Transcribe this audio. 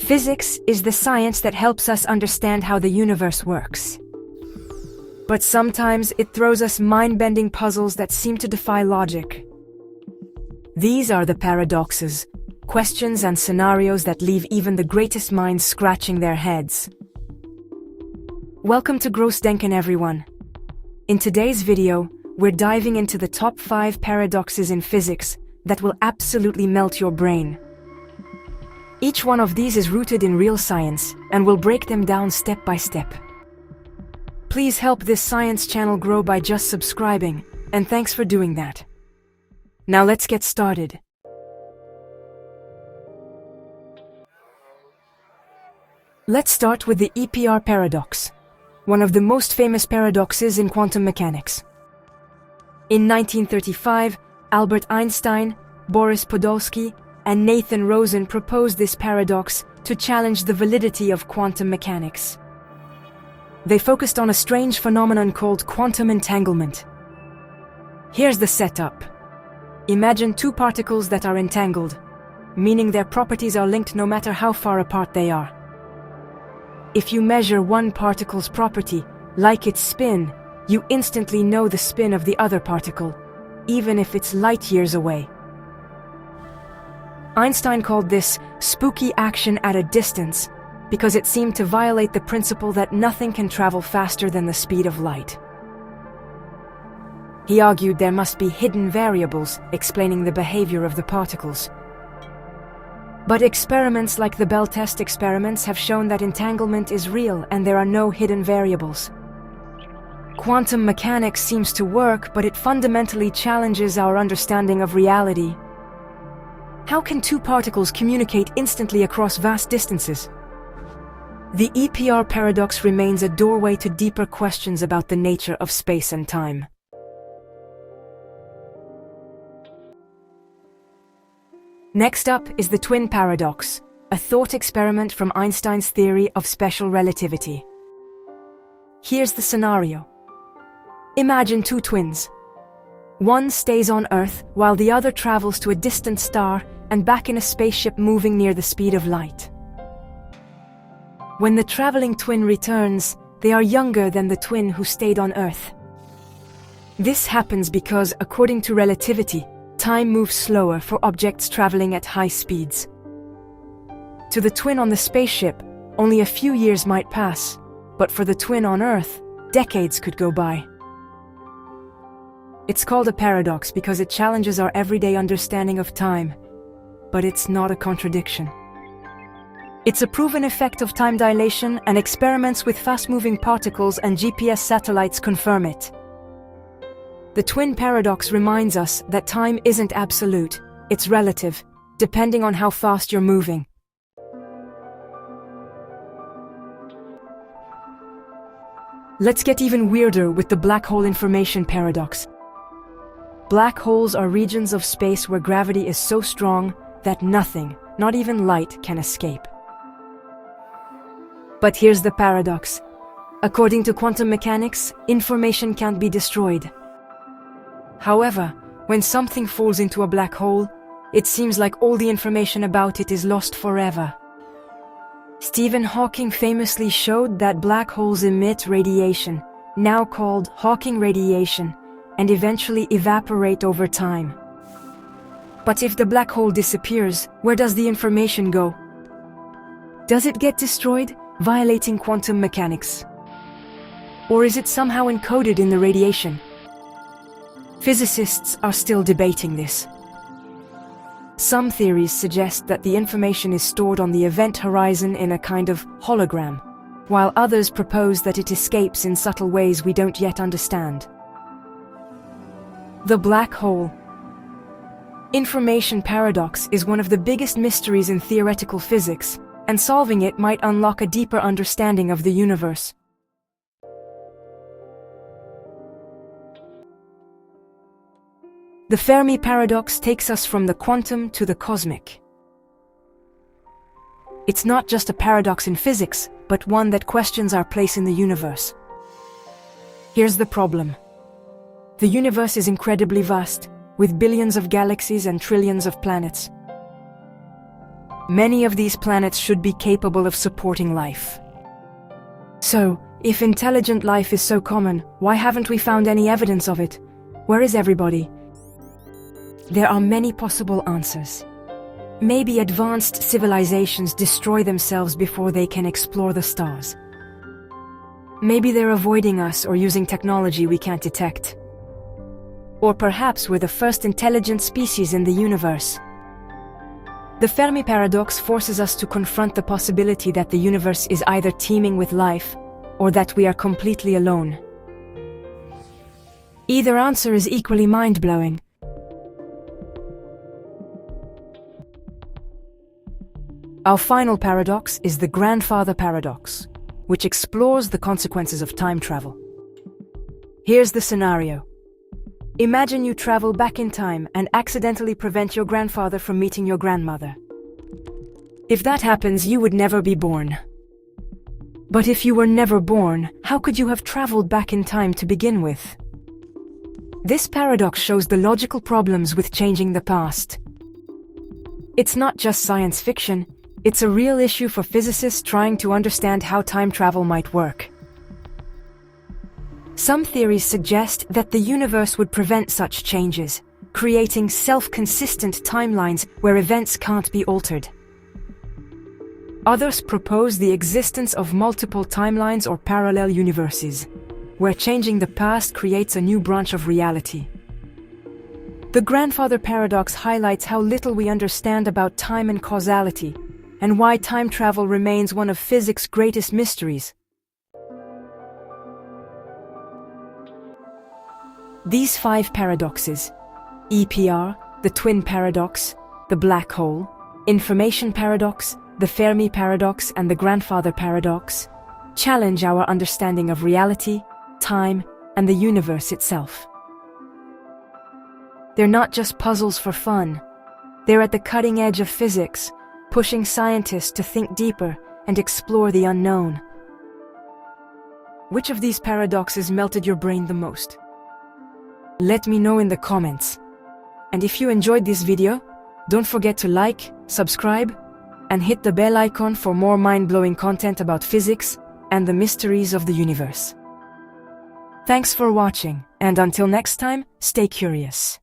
Physics is the science that helps us understand how the universe works. But sometimes it throws us mind-bending puzzles that seem to defy logic. These are the paradoxes, questions and scenarios that leave even the greatest minds scratching their heads. Welcome to Großdenken, everyone. In today's video, we're diving into the top 5 paradoxes in physics that will absolutely melt your brain. Each one of these is rooted in real science, and we'll break them down step by step. Please help this science channel grow by just subscribing, and thanks for doing that. Now let's get started. Let's start with the EPR paradox, one of the most famous paradoxes in quantum mechanics. In 1935, Albert Einstein, Boris Podolsky, and Nathan Rosen proposed this paradox to challenge the validity of quantum mechanics. They focused on a strange phenomenon called quantum entanglement. Here's the setup. Imagine two particles that are entangled, meaning their properties are linked no matter how far apart they are. If you measure one particle's property, like its spin, you instantly know the spin of the other particle, even if it's light years away. Einstein called this spooky action at a distance because it seemed to violate the principle that nothing can travel faster than the speed of light. He argued there must be hidden variables explaining the behavior of the particles. But experiments like the Bell test experiments have shown that entanglement is real and there are no hidden variables. Quantum mechanics seems to work, but it fundamentally challenges our understanding of reality. How can two particles communicate instantly across vast distances? The EPR paradox remains a doorway to deeper questions about the nature of space and time. Next up is the twin paradox, a thought experiment from Einstein's theory of special relativity. Here's the scenario. Imagine two twins. One stays on Earth while the other travels to a distant star and back in a spaceship moving near the speed of light. When the traveling twin returns, they are younger than the twin who stayed on Earth. This happens because, according to relativity, time moves slower for objects traveling at high speeds. To the twin on the spaceship, only a few years might pass, but for the twin on Earth, decades could go by. It's called a paradox because it challenges our everyday understanding of time. But it's not a contradiction. It's a proven effect of time dilation, and experiments with fast-moving particles and GPS satellites confirm it. The twin paradox reminds us that time isn't absolute, it's relative, depending on how fast you're moving. Let's get even weirder with the black hole information paradox. Black holes are regions of space where gravity is so strong that nothing, not even light, can escape. But here's the paradox. According to quantum mechanics, information can't be destroyed. However, when something falls into a black hole, it seems like all the information about it is lost forever. Stephen Hawking famously showed that black holes emit radiation, now called Hawking radiation, and eventually evaporate over time. But if the black hole disappears, where does the information go? Does it get destroyed, violating quantum mechanics? Or is it somehow encoded in the radiation? Physicists are still debating this. Some theories suggest that the information is stored on the event horizon in a kind of hologram, while others propose that it escapes in subtle ways we don't yet understand. The black hole information paradox is one of the biggest mysteries in theoretical physics, and solving it might unlock a deeper understanding of the universe. The Fermi Paradox takes us from the quantum to the cosmic. It's not just a paradox in physics, but one that questions our place in the universe. Here's the problem. The universe is incredibly vast, with billions of galaxies and trillions of planets. Many of these planets should be capable of supporting life. So, if intelligent life is so common, why haven't we found any evidence of it? Where is everybody? There are many possible answers. Maybe advanced civilizations destroy themselves before they can explore the stars. Maybe they're avoiding us or using technology we can't detect. Or perhaps we're the first intelligent species in the universe. The Fermi Paradox forces us to confront the possibility that the universe is either teeming with life, or that we are completely alone. Either answer is equally mind-blowing. Our final paradox is the Grandfather Paradox, which explores the consequences of time travel. Here's the scenario. Imagine you travel back in time and accidentally prevent your grandfather from meeting your grandmother. If that happens, you would never be born. But if you were never born, how could you have traveled back in time to begin with? This paradox shows the logical problems with changing the past. It's not just science fiction, it's a real issue for physicists trying to understand how time travel might work. Some theories suggest that the universe would prevent such changes, creating self-consistent timelines where events can't be altered. Others propose the existence of multiple timelines or parallel universes, where changing the past creates a new branch of reality. The Grandfather Paradox highlights how little we understand about time and causality, and why time travel remains one of physics' greatest mysteries. These 5 paradoxes, EPR, the twin paradox, the black hole, information paradox, the Fermi paradox, and the Grandfather paradox, challenge our understanding of reality, time, and the universe itself. They're not just puzzles for fun. They're at the cutting edge of physics, pushing scientists to think deeper and explore the unknown. Which of these paradoxes melted your brain the most? Let me know in the comments. And if you enjoyed this video, don't forget to like, subscribe, and hit the bell icon for more mind-blowing content about physics and the mysteries of the universe. Thanks for watching, and until next time, stay curious.